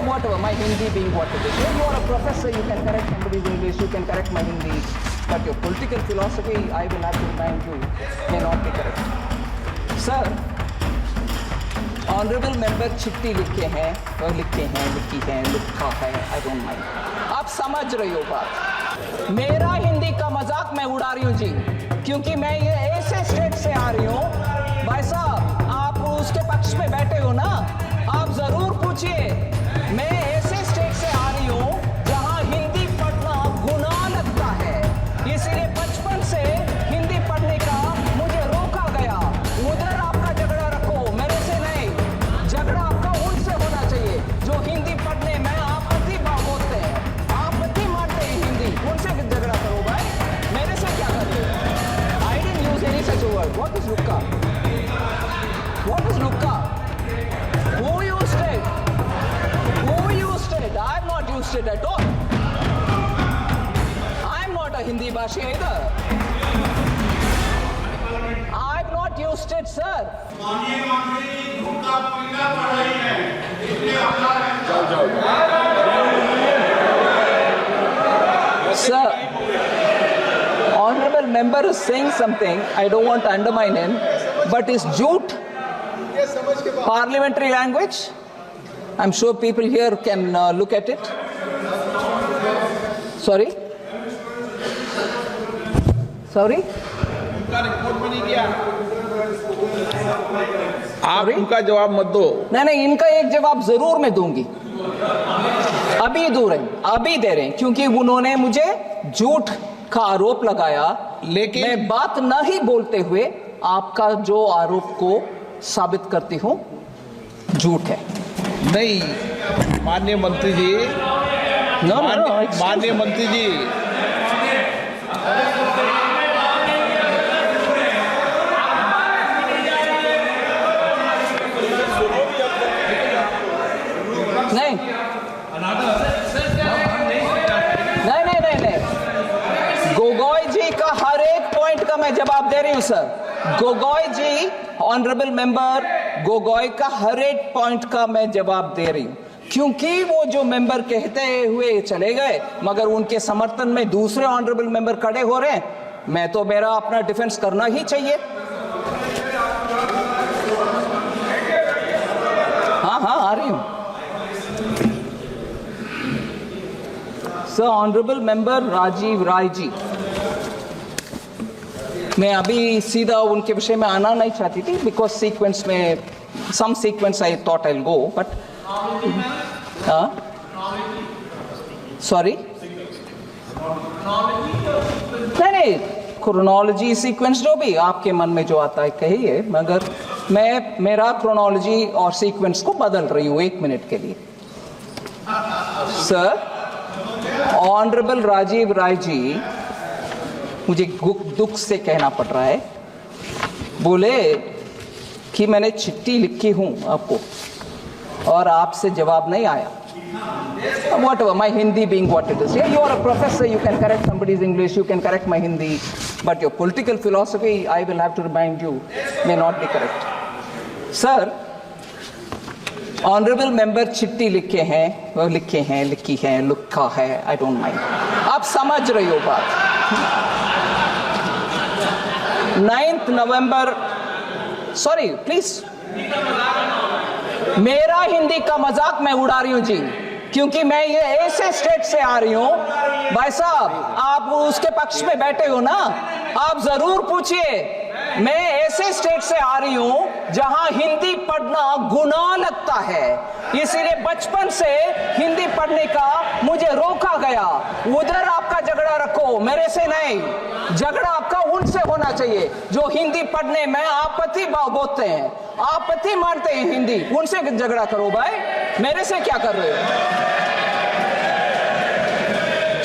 whatever, my Hindi being what it is. You are a professor, you can correct somebody's English, you can correct my Hindi, but your political philosophy, I will have to remind you, may not be correct. Sir, honourable member चिट्ठी लिखे हैं और लिखा है, I don't mind. आप समझ रही हो बात। मेरा हिंदी का मजाक मैं उड़ा रही हूँ जी, क्योंकि मैं ये ऐसे स्टेट से आ रही हूँ। भाई साहब, आप उसके पक्ष में बैठे हो ना, आप जरूर पूछिए। मैं ऐसे स्टेट से आ रही हूँ जहाँ हिंदी पढ़ना गुनाह लगता है, इसीलिए बचपन से हिंदी पढ़ने का मुझे रोका गया। उधर आपका झगड़ा रखो, मेरे से नहीं। झगड़ा आपका उनसे होना चाहिए जो हिंदी पढ़ने में आपत्ति भाव बोलते हैं, आपत्ति मारते हैं हिंदी, उनसे झगड़ा करो भाई, मेरे से क्या कर रहे हो? I didn't use any such word. What is Lucca? What is Lucca? Who used it? Who used it? I have not used it at all. I am not a Hindi bhashi either. I have not used it, sir. माननीय मंत्री हुक्का पीना पड़ रही है, इसलिए Sir, honorable member is saying something. I don't want to undermine him, but is jute parliamentary language? I'm sure people here can look at it. Sorry? Sorry? उनका report में नहीं किया। आप Sorry? उनका जवाब मत दो। नहीं, इनका एक जवाब जरूर मैं दूंगी। अभी दे रहे हैं, क्योंकि उन्होंने मुझे झूठ का आरोप लगाया। लेकिन मैं बात नहीं बोलते हुए आपका जो आरोप को साबित करती हूं झूठ है। नहीं, माननीय मंत्री जी, माननीय मंत्री जी, नहीं, गोगोई जी का हर एक पॉइंट का मैं जवाब दे रही हूं सर। गोगोई जी, ऑनरेबल मेंबर गोगोई का हर एक पॉइंट का मैं जवाब दे रही हूं, क्योंकि वो जो मेंबर कहते हुए चले गए, मगर उनके समर्थन में दूसरे ऑनरेबल मेंबर खड़े हो रहे हैं। मैं तो मेरा अपना डिफेंस करना ही चाहिए। हाँ, आ रही हूं sir. Honourable member Rajiv Rai ji, मैं अभी सीधा उनके विषय में आना नहीं चाहती थी, बिकॉज सीक्वेंस में some sequence I thought I will go, but sorry, नहीं, क्रोनोलॉजी सीक्वेंस जो भी आपके मन में जो आता है कहिए, मगर मैं मेरा क्रोनोलॉजी और सीक्वेंस को बदल रही हूं 1 मिनट के लिए। सर, ऑनरेबल राजीव राय जी, मुझे दुख से कहना पड़ रहा है, बोले कि मैंने चिट्ठी लिखी हूं आपको और आपसे जवाब नहीं आया। Whatever, my Hindi being what it is. Yeah, you are a professor, you can correct somebody's English, you can correct my Hindi, but your political philosophy, I will have to remind you, may not be correct. Sir, honourable member चिट्ठी लिखा है, I don't mind. आप समझ रही हो बात। 9 नवंबर, sorry please, मेरा हिंदी का मजाक मैं उड़ा रही हूं जी, क्योंकि मैं ये ऐसे स्टेट से आ रही हूं। भाई साहब, आप उसके पक्ष में बैठे हो ना, आप जरूर पूछिए। मैं ऐसे स्टेट से आ रही हूं जहां हिंदी पढ़ना गुनाह लगता है, इसीलिए बचपन से हिंदी पढ़ने का मुझे रोका गया। उधर आपका झगड़ा रखो, मेरे से नहीं। झगड़ा आपका उनसे होना चाहिए जो हिंदी पढ़ने में आपत्ति भाव बोलते हैं, आपत्ति मारते हैं हिंदी, उनसे झगड़ा करो भाई, मेरे से क्या कर रहे हो?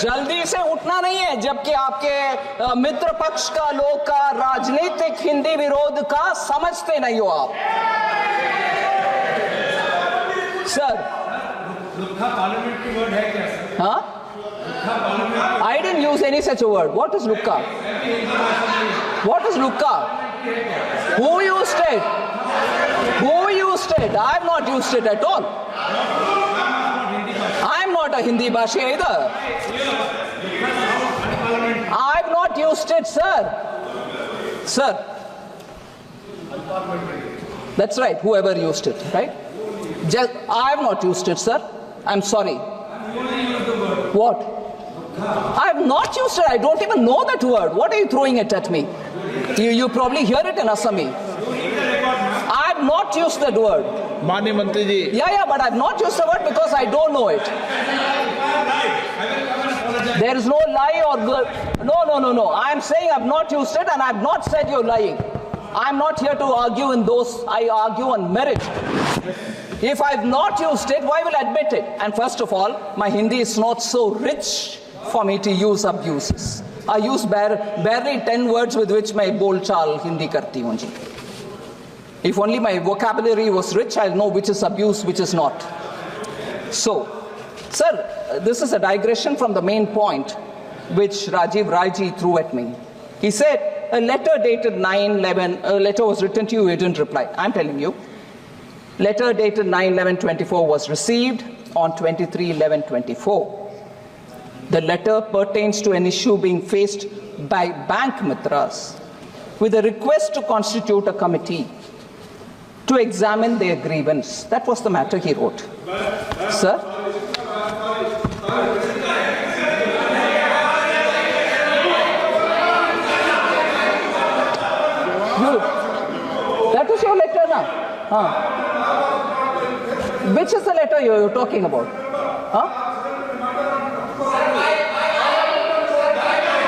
जल्दी से उठना नहीं है, जबकि आपके मित्र पक्ष का लोग का राजनीतिक हिंदी विरोध का समझते नहीं हो आप। सर, लुक्का पार्लियामेंट्री वर्ड है क्या सर? हाँ, I didn't use any such word. What is Lucca? What is Lucca? Who used it? Who used it? I have not used it at all. Hindi bhasha either. I've not used it, sir. Sir. That's right, whoever used it, right? I have not used it, sir. I'm sorry. What? I have not used it. I don't even know that word. What are you throwing it at me? You probably hear it in Assami. I have not used that word. माननीय मंत्री जी Yeah, but I have not used the word because I don't know it. There is no lie or no. I am saying I have not used it and I have not said you're lying. I am not here to argue in those. I argue on merit. If I have not used it, why will I admit it? And first of all, my Hindi is not so rich for me to use abuses. I use barely 10 words with which my bol chal Hindi karti hoon ji. If only my vocabulary was rich, I'll know which is abuse, which is not. So, sir, this is a digression from the main point which Rajiv Rai-ji threw at me. He said, a letter dated 9/11, a letter was written to you, you didn't reply. I'm telling you. Letter dated 9/11/24 was received on 23/11/24. The letter pertains to an issue being faced by bank mitras with a request to constitute a committee to examine their grievance. That was the matter he wrote. Sir? That is your letter now? Which is the letter you're talking about?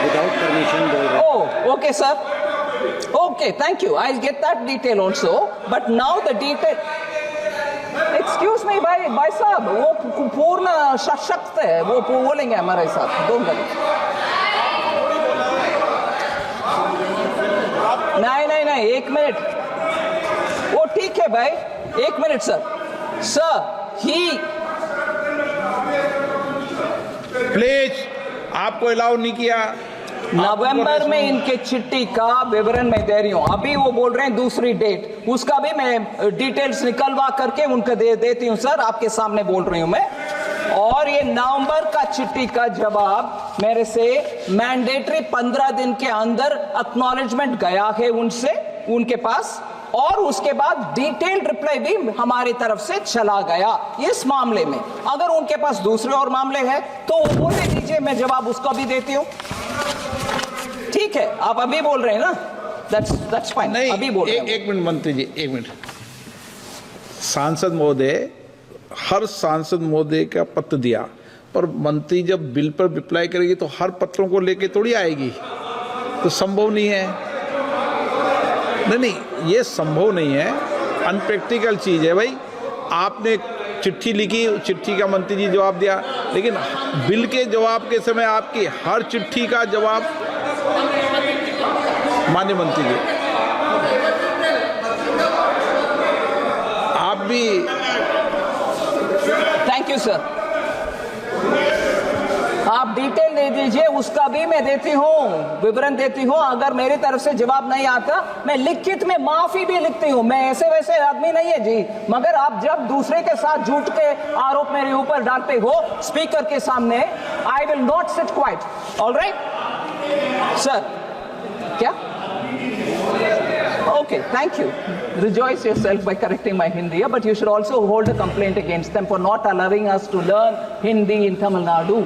Without permission, Oh, okay, sir. Okay, thank you. I'll get that detail also. But now the detail. Excuse me, भाई साहब, वो पूर्ण सशक्त है, वो बोलेंगे हमारे साथ. Don't worry. नहीं, 1 मिनट. वो ठीक है भाई, 1 मिनट सर. Sir, प्लीज आपको अलाउ नहीं किया. नवंबर में इनके चिट्ठी का विवरण मैं दे रही हूं. अभी वो बोल रहे हैं दूसरी डेट, उसका भी मैं डिटेल्स निकलवा करके उनको देती हूं सर. आपके सामने बोल रही हूं मैं. और ये नवंबर का चिट्ठी का जवाब मेरे से मैंडेटरी 15 दिन के अंदर एक्नॉलेजमेंट गया है उनसे, उनके पास. और उसके बाद डिटेल्ड रिप्लाई भी हमारी तरफ से चला गया इस मामले में. अगर उनके पास दूसरे और मामले हैं तो वो बोलने दीजिए, मैं जवाब उसका भी देती हूं. ठीक है, आप अभी बोल रहे हैं ना, that's fine. नहीं, अभी बोल रहे हैं. एक मिनट मंत्री जी, 1 मिनट. सांसद महोदय, हर सांसद महोदय का पत्र दिया, पर मंत्री जब बिल पर रिप्लाई करेगी तो हर पत्रों को लेके थोड़ी आएगी, तो संभव नहीं है. नहीं, ये संभव नहीं है, अनप्रैक्टिकल चीज है भाई. आपने चिट्ठी लिखी, चिट्ठी का मंत्री जी जवाब दिया, लेकिन बिल के जवाब के समय आपकी हर चिट्ठी का जवाब माननीय मंत्री जी आप भी. Thank you sir. आप डिटेल दे दीजिए, उसका भी मैं देती हूँ, विवरण देती हूँ. अगर मेरी तरफ से जवाब नहीं आता, मैं लिखित में माफी भी लिखती हूँ. मैं ऐसे वैसे आदमी नहीं है जी. मगर आप जब दूसरे के साथ झूठ के आरोप मेरे ऊपर डालते हो स्पीकर के सामने, I will not sit quite. Alright sir. क्या? Okay, thank you. Rejoice yourself by correcting my Hindi, but you should also hold a complaint against them for not allowing us to learn Hindi in Tamil Nadu.